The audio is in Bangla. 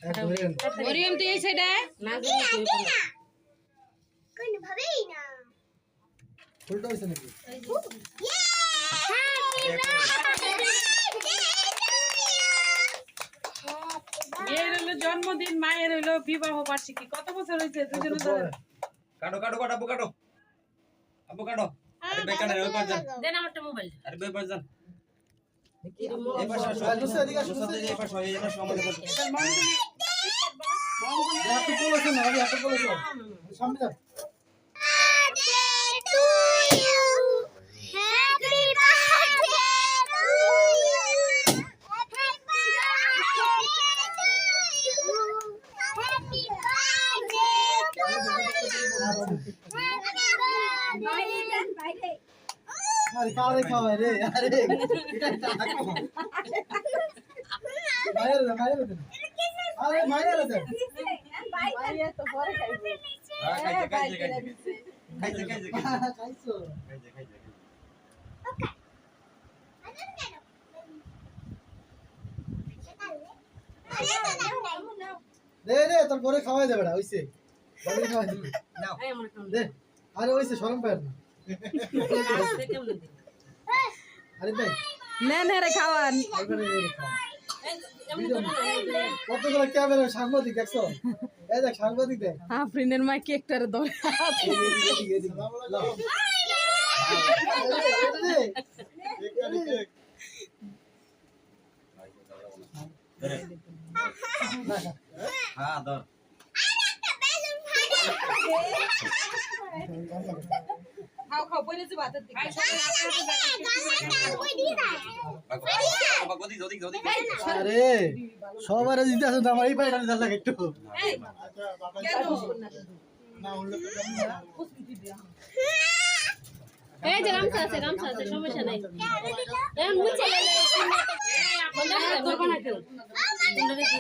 মরিয়ম তুই এই সাইডে না কোন ভাবেই না ফুলটা হইছে নাকি এর হলো জন্মদিন মায়ের হলো বিবাহ বার্ষিকী কত বছর হয়েছে দুজনে ধরে কাটো কাটো কাটো আবু কাটো আবু কাটো আরে বেকার ওই পাঁচ জন দেন আমারটা মোবাইল আরে ওই পাঁচ জন কি এই পাশে আসো এদিকে আসো এই পাশে এই পাশে আমাদের পাশে আপনি বলেছেন না আপনি বলেছেন সামনে যান আরে কারে খাওয়ায় রে আরে মায়ের দেন আরে মায়ের দেন খাইছে খাইছে খাইছে খাইছে খাইছো খাইছে খাইছে দে দে তোর পরে খাওয়াই দে বেটা হইছে বলে খাওয়াই দে নাও এই আমারটা দে আরে হইছে শরম পায় না কেমন দিন আরে ভাই নেন রে খাওয়ান একবারে এই খাও এমন তো না কতগুলো ক্যামেরা সাংবাদিক দেখছো এই দেখ সাংবাদিক দেখ আফরিনের মা কেকটারে ধরে এদিকে লাও হ্যাঁ ধর খাও খাও বলে যে ভাতের দিকে বাগদি জদি জদি আরে সবার দিতে আছে আমার এই পায়টা নিতে লাগে একটু এই যে গামছা আছে সমস্যা নাই এখন মুছে লে তোর বানাইতে তোমরা দেখি